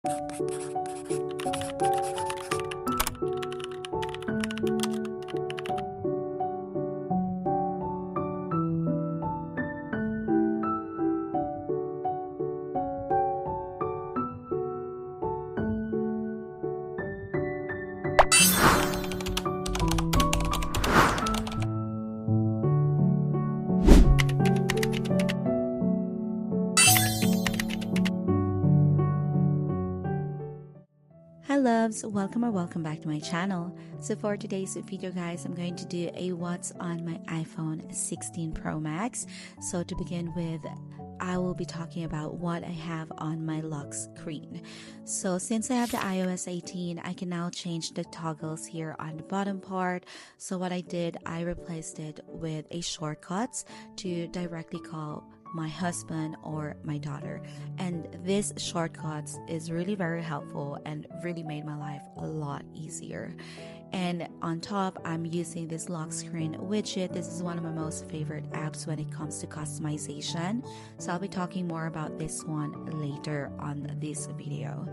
Hi loves, welcome or welcome back to my channel. So for today's video guys, I'm going to do a what's on my iPhone 16 Pro Max. So to begin with, I will be talking about what I have on my lock screen. So since I have the iOS 18, I can now change the toggles here on the bottom part. So what I did, I replaced it with a shortcuts to directly call my husband or my daughter, and this shortcuts is really very helpful and really made my life a lot easier. And on top, I'm using this lock screen widget. This is one of my most favorite apps when it comes to customization, so I'll be talking more about this one later on this video.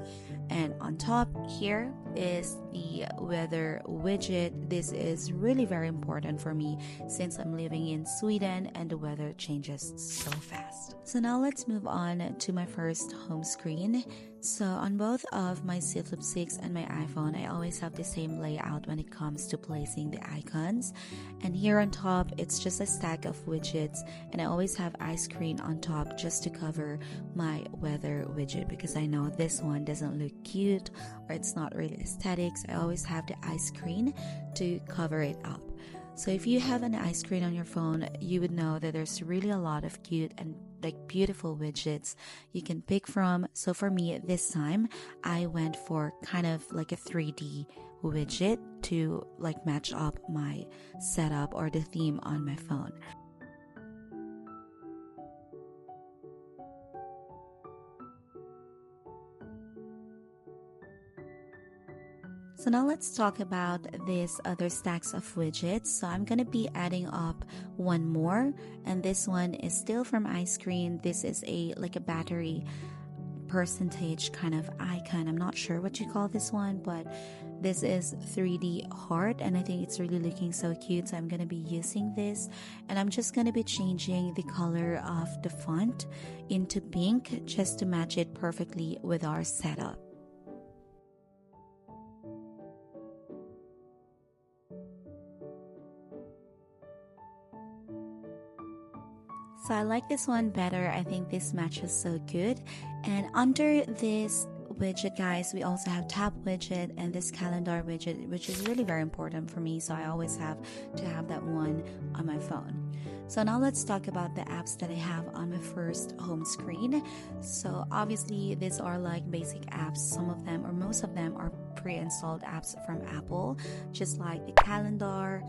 And on top here is the weather widget. This is really very important for me since I'm living in Sweden and the weather changes so fast. So now let's move on to my first home screen. So on both of my Z Flip 6 and my iPhone, I always have the same layout when it comes to placing the icons. And here on top, it's just a stack of widgets, and I always have iScreen on top just to cover my weather widget because I know this one doesn't look cute or it's not really aesthetic. So I always have the iScreen to cover it up. So if you have an iScreen on your phone, you would know that there's really a lot of cute and beautiful widgets you can pick from. So for me this time, I went for kind of like a 3D widget to match up my setup or the theme on my phone. So now let's talk about these other stacks of widgets. So I'm going to be adding up one more, and this one is still from iScreen. This is a battery percentage kind of icon. I'm not sure what you call this one, but this is 3D heart, and I think it's really looking so cute. So I'm going to be using this, and I'm just going to be changing the color of the font into pink just to match it perfectly with our setup. So I like this one better. I think this matches so good. And under this widget guys, we also have tap widget and this calendar widget, which is really very important for me, so I always have to have that one on my phone. So now let's talk about the apps that I have on my first home screen. So obviously these are basic apps. Some of them or most of them are pre-installed apps from Apple, just like the calendar,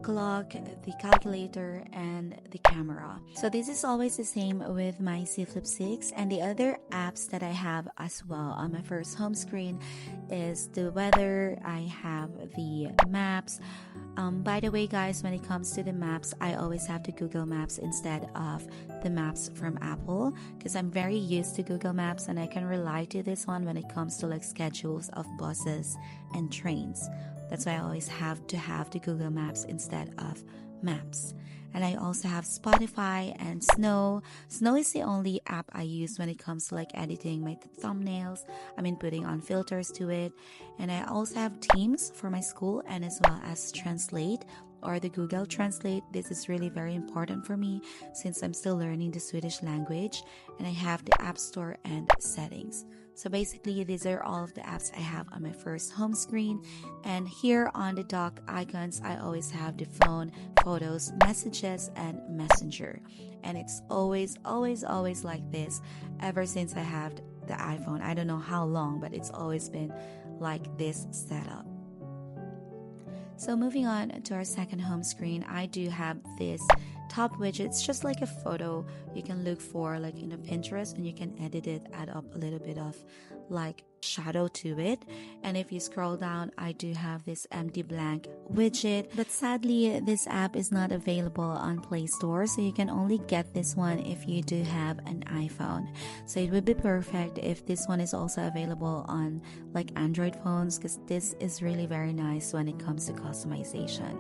clock, the calculator, and the camera. So this is always the same with my Z Flip 6, and the other apps that I have as well on my first home screen is the weather. I have the maps. By the way guys, when it comes to the maps, I always have the Google Maps instead of the maps from Apple because I'm very used to Google Maps, and I can rely to this one when it comes to schedules of buses and trains. That's why I always have to have the Google Maps instead of Maps. And I also have Spotify and Snow. Snow is the only app I use when it comes to editing my thumbnails. Putting on filters to it. And I also have Teams for my school, and as well as Translate or the Google Translate. This is really very important for me since I'm still learning the Swedish language, and I have the App Store and settings. So basically these are all of the apps I have on my first home screen. And here on the dock icons, I always have the phone, photos, messages, and messenger. And it's always like this ever since I have the iPhone. I don't know how long, but it's always been like this setup. So moving on to our second home screen, I do have this top widget. It's just like a photo you can look for in a Pinterest, and you can edit it, add up a little bit of shadow to it. And if you scroll down, I do have this empty blank widget, but sadly this app is not available on Play Store, so you can only get this one if you do have an iPhone. So it would be perfect if this one is also available on like Android phones, because this is really very nice when it comes to customization.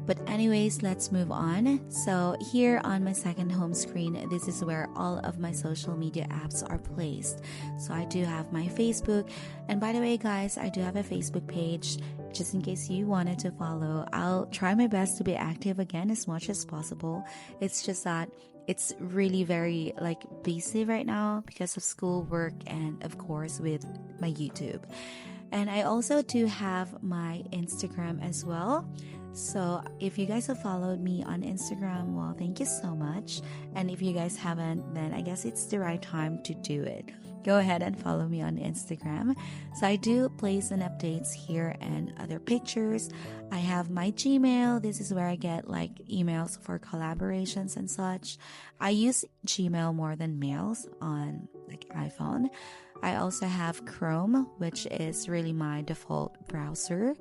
But anyways, let's move on. So here on my second home screen, this is where all of my social media apps are placed. So I do have my Facebook, and by the way guys, I do have a Facebook page just in case you wanted to follow. I'll try my best to be active again as much as possible. It's just that it's really very like busy right now because of school, work, and of course with my YouTube. And I also do have my Instagram as well. So if you guys have followed me on Instagram, well, thank you so much. And if you guys haven't, then I guess it's the right time to do it. Go ahead and follow me on Instagram. So I do place an updates here and other pictures. I have my Gmail. This is where I get like emails for collaborations and such. I use Gmail more than mails on like iPhone. I also have Chrome, which is really my default browser.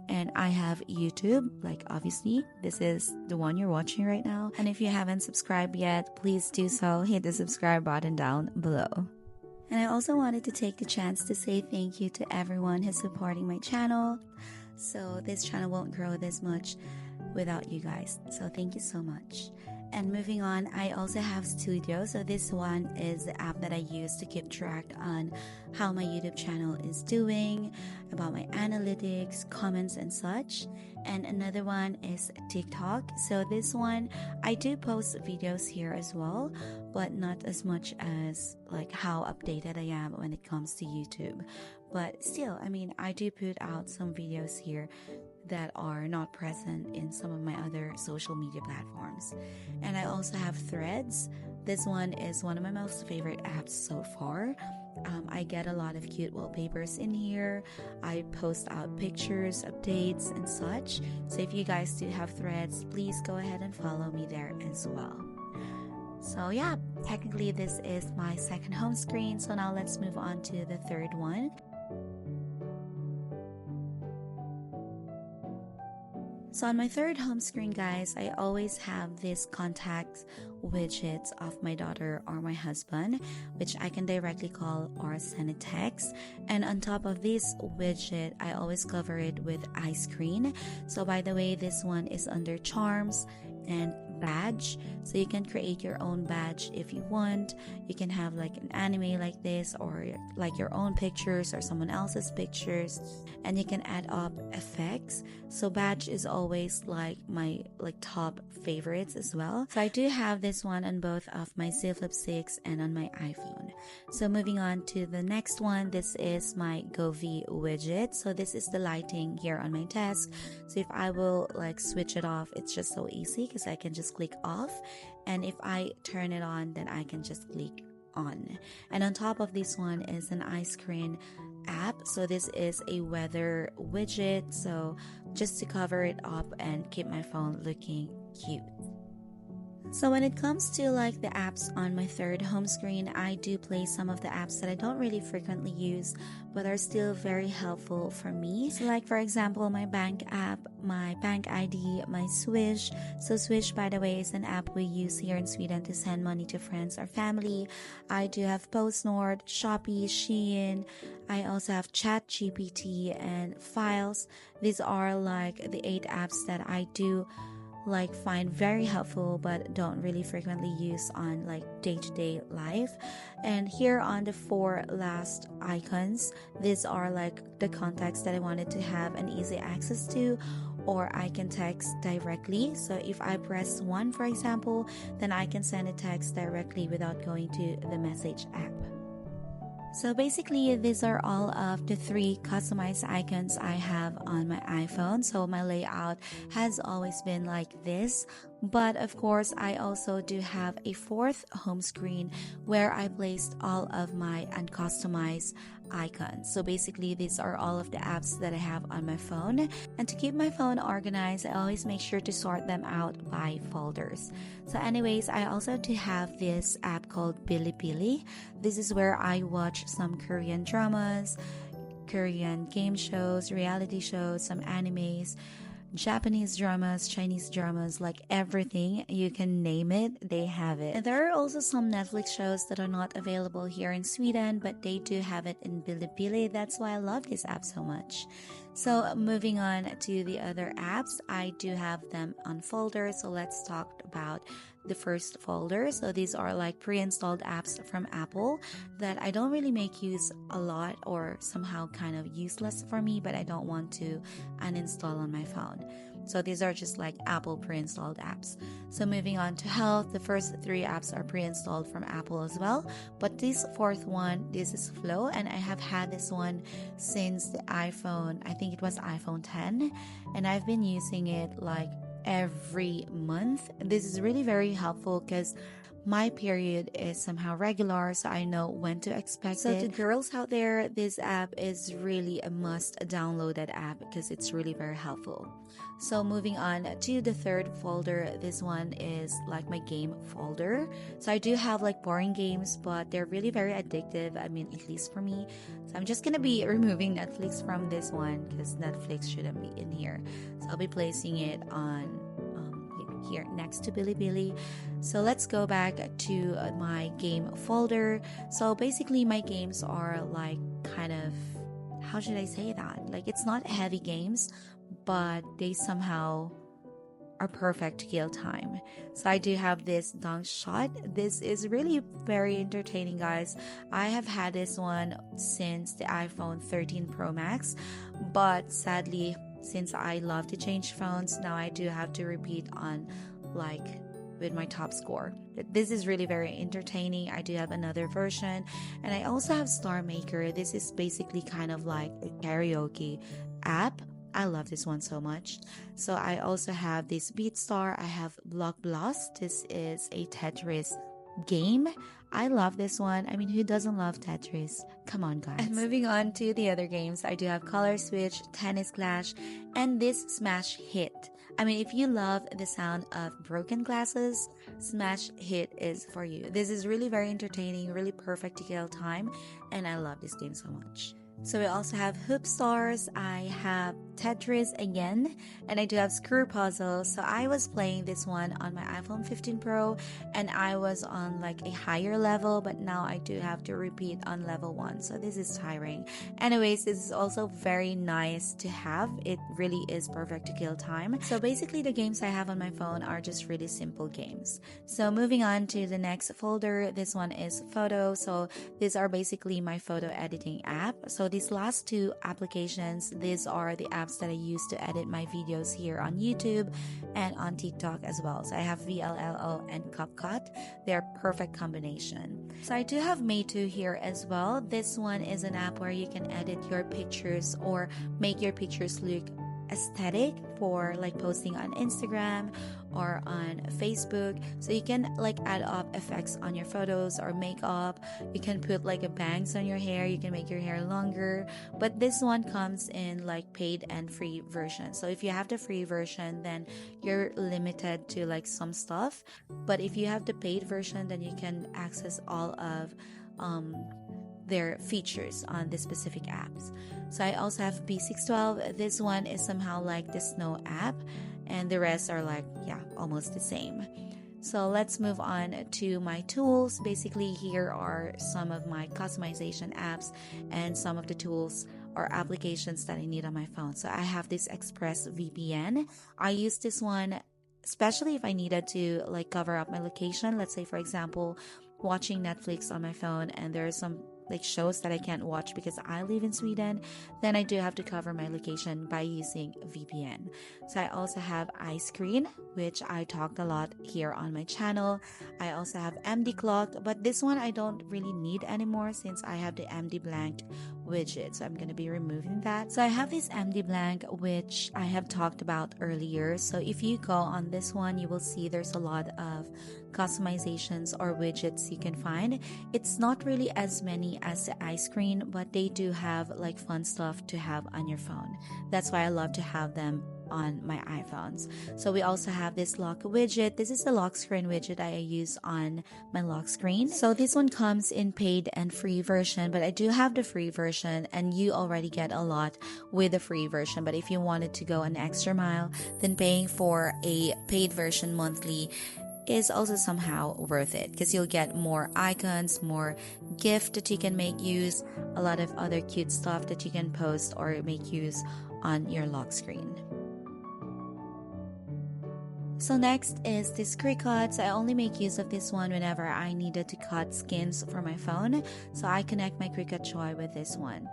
And I have YouTube, like obviously, this is the one you're watching right now. And if you haven't subscribed yet, please do so. Hit the subscribe button down below. And I also wanted to take the chance to say thank you to everyone who's supporting my channel. So this channel won't grow this much without you guys. So thank you so much. And moving on, I also have Studio. So this one is the app that I use to keep track on how my YouTube channel is doing, about my analytics, comments, and such. And another one is TikTok. So this one, I do post videos here as well, but not as much as like how updated I am when it comes to YouTube. But still, I mean, I do put out some videos here that are not present in some of my other social media platforms. And I also have Threads. This one is one of my most favorite apps so far. I get a lot of cute wallpapers in here. I post out pictures, updates, and such. So if you guys do have Threads, please go ahead and follow me there as well. So yeah, technically this is my second home screen. So now let's move on to the third one. So on my third home screen, guys, I always have this contact widgets of my daughter or my husband, which I can directly call or send a text. And on top of this widget, I always cover it with iScreen. So by the way, this one is under Charms and Badge. So you can create your own badge if you want. You can have like an anime like this, or like your own pictures or someone else's pictures, and you can add up effects. So Badge is always like my top favorites as well. So I do have this one on both of my Z Flip 6 and on my iPhone. So moving on to the next one, this is my GoV widget. So this is the lighting here on my desk. So if I will like switch it off, it's just so easy because I can just click off, and if I turn it on, then I can just click on. And on top of this one is an iScreen app. So this is a weather widget, so just to cover it up and keep my phone looking cute. So when it comes to like the apps on my third home screen, I do play some of the apps that I don't really frequently use but are still very helpful for me. So like for example, my bank app, my bank ID, my Swish. So Swish, by the way, is an app we use here in Sweden to send money to friends or family. I do have PostNord, Shopee, Shein. I also have ChatGPT and Files. These are like the 8 apps that I do like find very helpful but don't really frequently use on like day-to-day life. And here on the 4 last icons, these are like the contacts that I wanted to have an easy access to, or I can text directly. So if I press 1, for example, then I can send a text directly without going to the message app. So basically, these are all of the 3 customized icons I have on my iPhone. So my layout has always been like this. But of course, I also do have a 4th home screen where I placed all of my uncustomized icons. So basically, these are all of the apps that I have on my phone. And to keep my phone organized, I always make sure to sort them out by folders. So anyways, I also do have this app called Bilibili. This is where I watch some Korean dramas, Korean game shows, reality shows, some animes, Japanese dramas, Chinese dramas, like everything you can name it, they have it. And there are also some Netflix shows that are not available here in Sweden, but they do have it in Bilibili. That's why I love this app so much. So moving on to the other apps, I do have them on folders. So let's talk about the first folder. So these are like pre-installed apps from Apple that I don't really make use a lot, or somehow kind of useless for me, but I don't want to uninstall on my phone. So these are just like Apple pre-installed apps. So moving on to health, the first 3 apps are pre-installed from Apple as well. But this fourth one, this is VLLO, and I have had this one since the iPhone, I think it was iPhone 10, and I've been using it like every month. This is really very helpful because my period is somehow regular, so I know when to expect it. So to girls out there, this app is really a must downloaded app because it's really very helpful. So moving on to the third folder, this one is like my game folder. So I do have like boring games, but they're really very addictive, I mean, at least for me. So I'm just gonna be removing Netflix from this one because Netflix shouldn't be in here. So I'll be placing it on here next to Bilibili. So let's go back to my game folder. So basically my games are like kind of, how should I say that? Like it's not heavy games, but they somehow are perfect to kill time. So I do have this dunk shot. This is really very entertaining, guys. I have had this one since the iPhone 13 Pro Max, but sadly, since I love to change phones, now I do have to repeat on like with my top score. This is really very entertaining. I do have another version, and I also have Star Maker. This is basically kind of like a karaoke app. I love this one so much. So I also have this BeatStar. I have Block Blast. This is a Tetris game. I love this one. I mean, who doesn't love Tetris? Come on, guys. And moving on to the other games, I do have Color Switch, Tennis Clash, and this Smash Hit. I mean, if you love the sound of broken glasses, Smash Hit is for you. This is really very entertaining, really perfect to kill time, and I love this game so much. So we also have Hoop Stars, I have Tetris again, and I do have Screw Puzzle. So I was playing this one on my iPhone 15 Pro, and I was on like a higher level, but now I do have to repeat on level 1. So this is tiring. Anyways, this is also very nice to have. It really is perfect to kill time. So basically the games I have on my phone are just really simple games. So moving on to the next folder, this one is Photo. So these are basically my photo editing app. So these last 2 applications, these are the apps that I use to edit my videos here on YouTube and on TikTok as well. So I have VLLO and Capcut. They're perfect combination. So I do have MKII here as well. This one is an app where you can edit your pictures or make your pictures look aesthetic for like posting on Instagram or on Facebook. So you can like add up effects on your photos or makeup. You can put like a bangs on your hair. You can make your hair longer. But this one comes in like paid and free version. So if you have the free version, then you're limited to like some stuff. But if you have the paid version, then you can access all of their features on the specific apps. So I also have B612. This one is somehow like the snow app, and the rest are like, yeah, almost the same. So let's move on to my tools. Basically, here are some of my customization apps and some of the tools or applications that I need on my phone. So I have this Express VPN. I use this one especially if I needed to like cover up my location. Let's say, for example, watching Netflix on my phone and there are some like shows that I can't watch because I live in Sweden, then I do have to cover my location by using VPN. So I also have iScreen, which I talked a lot here on my channel. I also have MD Clock, but this one I don't really need anymore since I have the MD Blank widget, so I'm going to be removing that. So I have this MD Blank, which I have talked about earlier. So if you go on this one, you will see there's a lot of customizations or widgets you can find. It's not really as many as the iScreen, but they do have like fun stuff to have on your phone. That's why I love to have them on my iPhones. So we also have this lock widget. This is the lock screen widget I use on my lock screen. So this one comes in paid and free version, but I do have the free version, and you already get a lot with the free version. But if you wanted to go an extra mile, then paying for a paid version monthly is also somehow worth it, because you'll get more icons, more gift that you can make use, a lot of other cute stuff that you can post or make use on your lock screen. So next is this Cricut. So I only make use of this one whenever I needed to cut skins for my phone. So I connect my Cricut Joy with this one.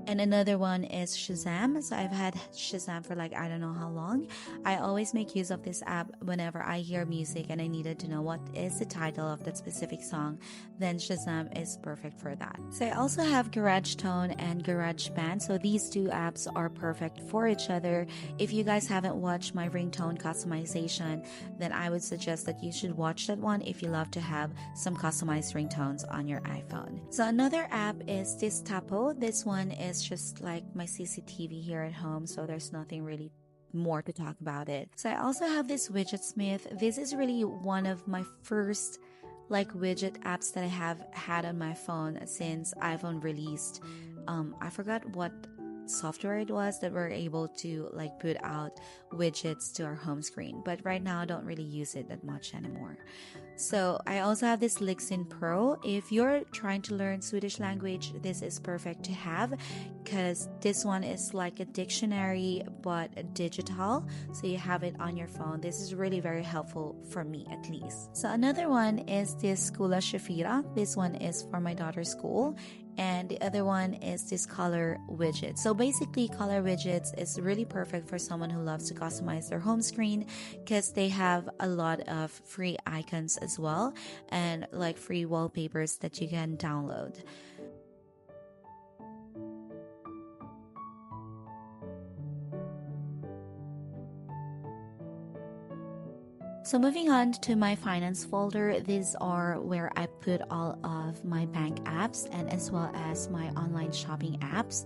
And another one is Shazam. So I've had Shazam for like I don't know how long. I always make use of this app whenever I hear music and I needed to know what is the title of that specific song. Then Shazam is perfect for that. So I also have Garage Tone and GarageBand. So these two apps are perfect for each other. If you guys haven't watched my ringtone customization, then I would suggest that you should watch that one if you love to have some customized ringtones on your iPhone. So another app is this Tapo. This one is just like my CCTV here at home, so there's nothing really more to talk about it. So I also have this Widget Smith. This is really one of my first like widget apps that I have had on my phone since iPhone released. I forgot what software it was that we're able to like put out widgets to our home screen, but right now I don't really use it that much anymore. So I also have this Lixin Pro. If you're trying to learn Swedish language, this is perfect to have, because this one is like a dictionary but digital, so you have it on your phone. This is really very helpful for me, at least. So another one is this Skola Shafira. This one is for my daughter's school, and the other one is this color widget. So basically color widgets is really perfect for someone who loves to customize their home screen, because they have a lot of free icons as well, and like free wallpapers that you can download. So moving on to my finance folder, these are where I put all of my bank apps and as well as my online shopping apps.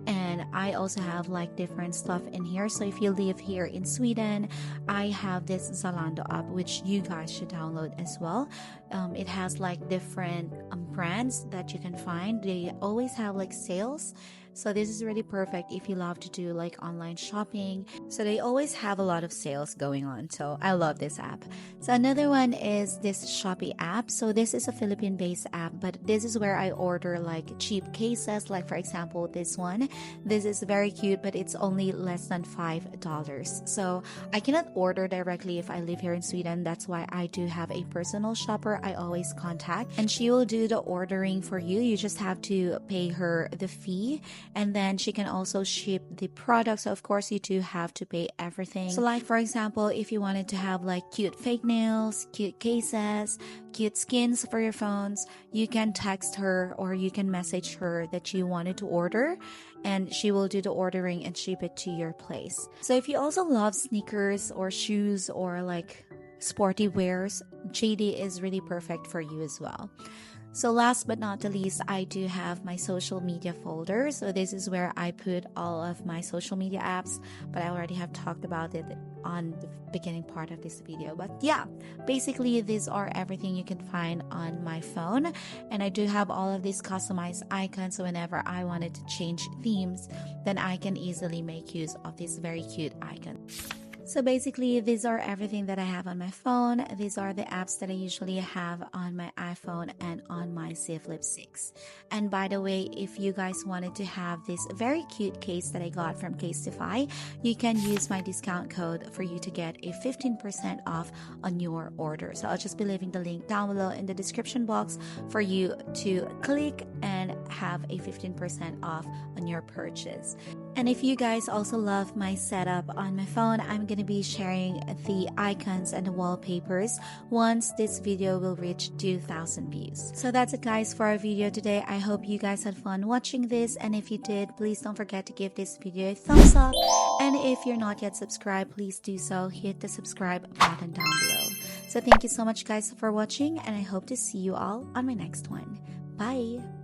And I also have like different stuff in here. So if you live here in Sweden, I have this Zalando app, which you guys should download as well. It has like different brands that you can find. They always have like sales. So this is really perfect if you love to do like online shopping. So they always have a lot of sales going on. So I love this app. So another one is this Shopee app. So this is a Philippine-based app, but this is where I order like cheap cases. Like for example, this one. This is very cute, but it's only less than $5. So I cannot order directly if I live here in Sweden. That's why I do have a personal shopper I always contact, and she will do the ordering for you. You just have to pay her the fee, and then she can also ship the product. So of course you do have to pay everything. So like for example, if you wanted to have like cute fake nails, cute cases, cute skins for your phones, you can text her or you can message her that you wanted to order, and she will do the ordering and ship it to your place. So if you also love sneakers or shoes or like sporty wears, JD is really perfect for you as well. So last but not the least, I do have my social media folder. So this is where I put all of my social media apps, but I already have talked about it on the beginning part of this video. But yeah, basically these are everything you can find on my phone. And I do have all of these customized icons. So whenever I wanted to change themes, then I can easily make use of this very cute icon. So basically, these are everything that I have on my phone. These are the apps that I usually have on my iPhone and on my Z Flip 6. And by the way, if you guys wanted to have this very cute case that I got from Casetify, you can use my discount code for you to get a 15% off on your order. So I'll just be leaving the link down below in the description box for you to click and have a 15% off on your purchase. And if you guys also love my setup on my phone, I'm going to be sharing the icons and the wallpapers once this video will reach 2,000 views. So that's it guys for our video today. I hope you guys had fun watching this, and if you did, please don't forget to give this video a thumbs up. And if you're not yet subscribed, please do so. Hit the subscribe button down below. So thank you so much guys for watching, and I hope to see you all on my next one. Bye!